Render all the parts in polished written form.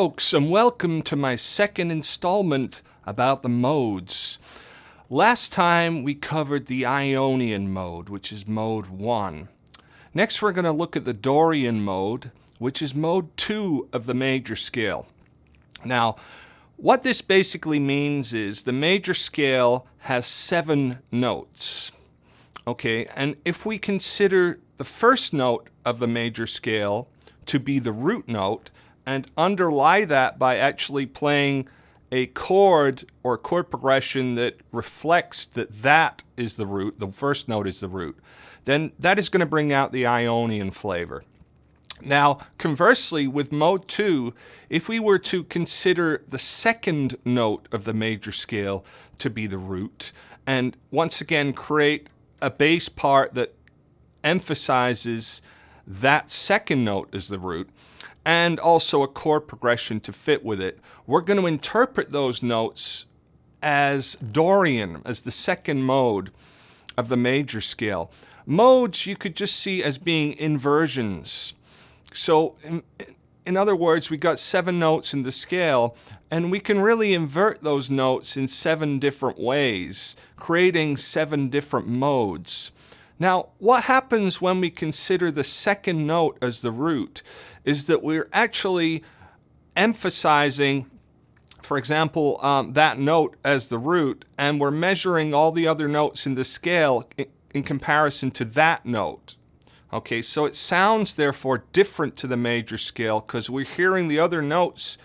folks, and welcome to my second installment about the modes. Last time we covered the Ionian mode, which is mode 1. Next we're going to look at the Dorian mode, which is mode 2 of the major scale. Now, what this basically means is the major scale has 7 notes. Okay, and if we consider the first note of the major scale to be the root note, and underlie that by actually playing a chord or chord progression that reflects that that is the root, the first note is the root, then that is going to bring out the Ionian flavor. Now, conversely, with mode 2, if we were to consider the second note of the major scale to be the root, and once again create a bass part that emphasizes that second note as the root, and also a chord progression to fit with it, we're going to interpret those notes as Dorian, as the second mode of the major scale. Modes you could just see as being inversions. So in other words, we got 7 notes in the scale, and we can really invert those notes in 7 different ways, creating 7 different modes. Now, what happens when we consider the second note as the root is that we're actually emphasizing, for example, that note as the root, and we're measuring all the other notes in the scale in comparison to that note. Okay, so it sounds therefore different to the major scale because we're hearing the other notes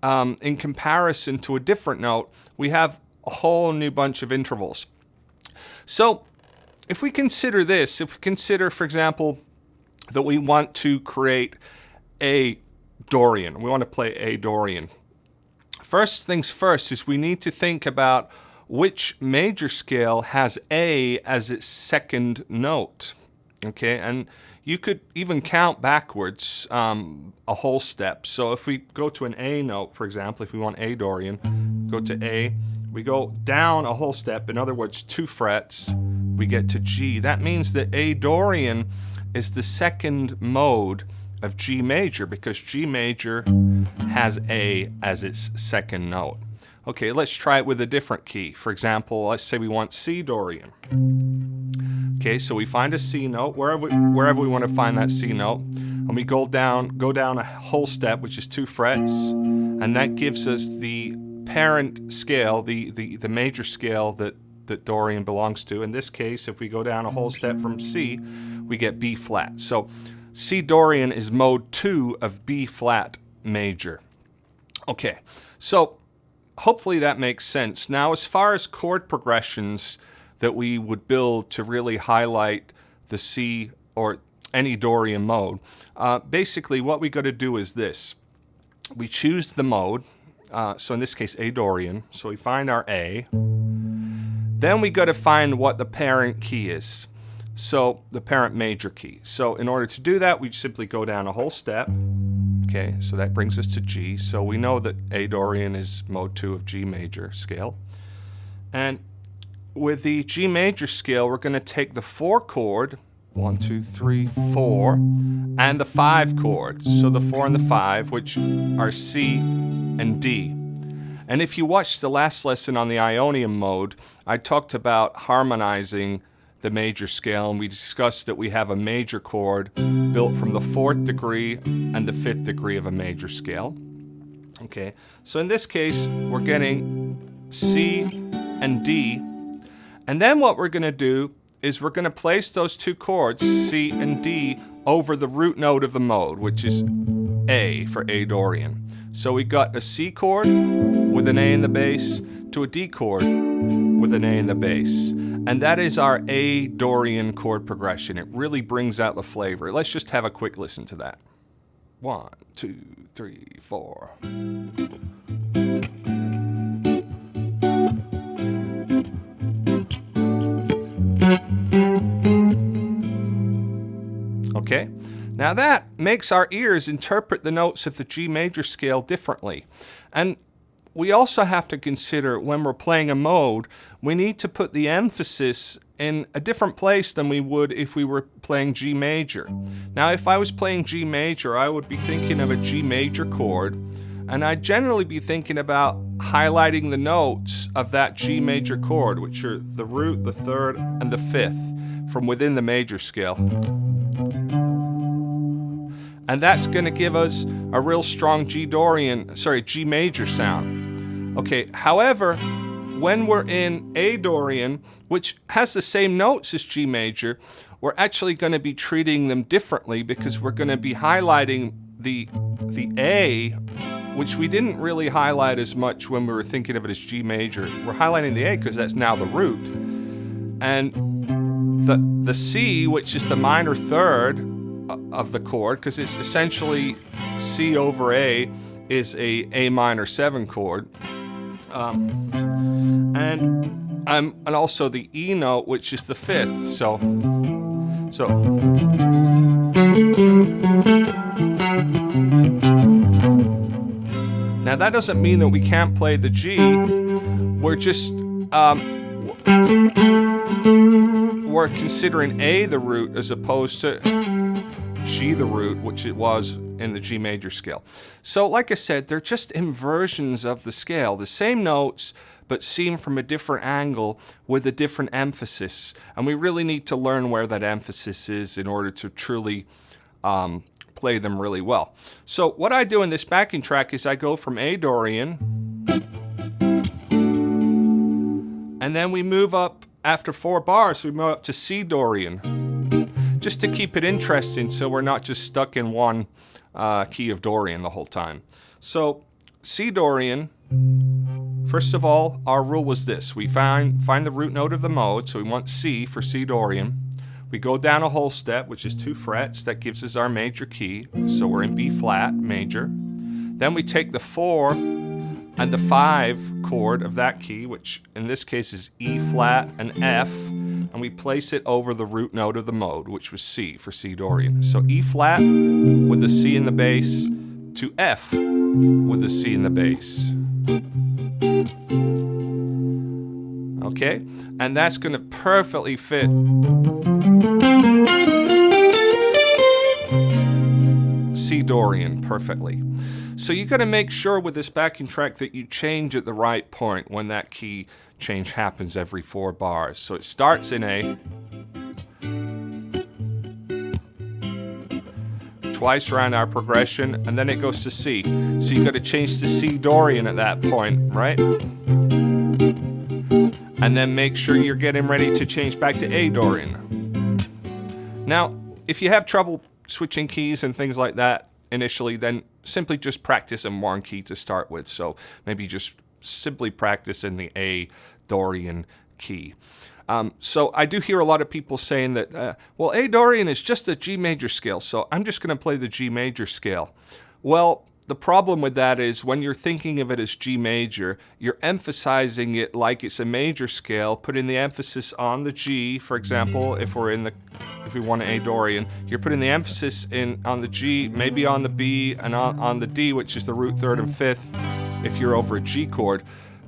in comparison to a different note. We have a whole new bunch of intervals. So if we consider this, if we consider, for example, that we want to create a Dorian, we want to play a Dorian. First things first is we need to think about which major scale has A as its second note. Okay, and you could even count backwards a whole step. So if we go to an A note, for example, if we want A Dorian, go to A, we go down a whole step, in other words, 2 frets, we get to G. That means that A Dorian is the second mode of G major because G major has A as its second note. Okay, let's try it with a different key. For example, let's say we want C Dorian. Okay, so we find a C note, wherever we want to find that C note, and we go down a whole step, which is 2 frets, and that gives us the parent scale, the major scale that Dorian belongs to. In this case, if we go down a whole step from C, we get B flat. So C Dorian is mode 2 of B flat major. Okay, so hopefully that makes sense. Now, as far as chord progressions that we would build to really highlight the C or any Dorian mode, basically what we got to do is this. We choose the mode, so in this case A Dorian, so we find our A. Then we got to find what the parent key is, so the parent major key. So in order to do that, we simply go down a whole step. Okay, so that brings us to G. So we know that A Dorian is mode 2 of G major scale. And with the G major scale, we're going to take the 4 chord, 1, 2, 3, 4, and the 5 chord. So the 4 and the 5, which are C and D. And if you watched the last lesson on the Ionian mode, I talked about harmonizing the major scale, and we discussed that we have a major chord built from the 4th degree and the 5th degree of a major scale. Okay, so in this case, we're getting C and D, and then what we're going to do is we're going to place those 2 chords, C and D, over the root note of the mode, which is A for A Dorian. So we got a C chord with an A in the bass to a D chord with an A in the bass. And that is our A Dorian chord progression. It really brings out the flavor. Let's just have a quick listen to that. 1, 2, 3, 4. Okay, now that makes our ears interpret the notes of the G major scale differently. And we also have to consider when we're playing a mode, we need to put the emphasis in a different place than we would if we were playing G major. Now, if I was playing G major, I would be thinking of a G major chord and I'd generally be thinking about highlighting the notes of that G major chord, which are the root, the third, and the fifth from within the major scale. And that's going to give us a real strong G major sound. Okay, however, when we're in A Dorian, which has the same notes as G major, we're actually going to be treating them differently because we're going to be highlighting the A, which we didn't really highlight as much when we were thinking of it as G major. We're highlighting the A because that's now the root. And the C, which is the minor third of the chord, because it's essentially C over A, is a minor 7 chord. And also the E note, which is the fifth. So now that doesn't mean that we can't play the G. We're just we're considering A the root as opposed to G the root, which it was in the G major scale. So like I said, they're just inversions of the scale, the same notes but seen from a different angle with a different emphasis. And we really need to learn where that emphasis is in order to truly play them really well. So what I do in this backing track is I go from A Dorian, and then we move up after 4 bars, we move up to C Dorian, just to keep it interesting so we're not just stuck in one key of Dorian the whole time. So C Dorian, first of all, our rule was this. We find the root note of the mode, so we want C for C Dorian. We go down a whole step, which is 2 frets. That gives us our major key, so we're in B flat major. Then we take the 4 and the 5 chord of that key, which in this case is E flat and F, and we place it over the root note of the mode, which was C for C Dorian. So E flat with the C in the bass to F with the C in the bass. Okay, and that's going to perfectly fit C Dorian perfectly. So you got to make sure with this backing track that you change at the right point when that key change happens every 4 bars. So it starts in A, twice around our progression, and then it goes to C. So you got to change to C Dorian at that point, right? And then make sure you're getting ready to change back to A Dorian. Now, if you have trouble switching keys and things like that initially, then simply just practice in one key to start with. So maybe just simply practice in the A Dorian key. So I do hear a lot of people saying that, well, A Dorian is just a G major scale, so I'm just going to play the G major scale. Well, the problem with that is when you're thinking of it as G major, you're emphasizing it like it's a major scale, putting the emphasis on the G. For example, if we want an A Dorian, you're putting the emphasis on the G, maybe on the B, and on the D, which is the root third and fifth, if you're over a G chord.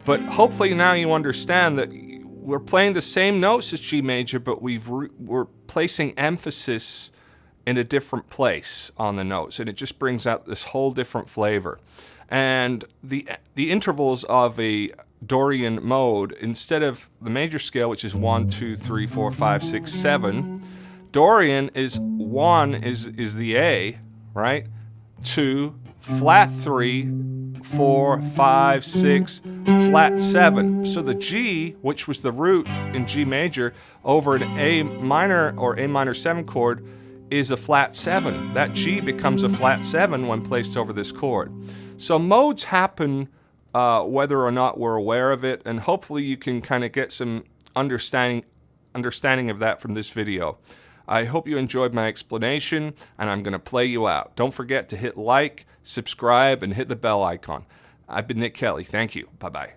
But hopefully now you understand that we're playing the same notes as G major, but we're placing emphasis in a different place on the notes, and it just brings out this whole different flavor. And the intervals of a Dorian mode, instead of the major scale, which is 1, 2, 3, 4, 5, 6, 7, Dorian is 1 is the A, right? 2, flat 3, 4, 5, 6, flat 7. So the G, which was the root in G major, over an A minor or A minor 7 chord, is a flat 7. That G becomes a flat 7 when placed over this chord. So modes happen whether or not we're aware of it, and hopefully you can kind of get some understanding of that from this video. I hope you enjoyed my explanation, and I'm going to play you out. Don't forget to hit like, subscribe, and hit the bell icon. I've been Nick Kelly. Thank you. Bye-bye.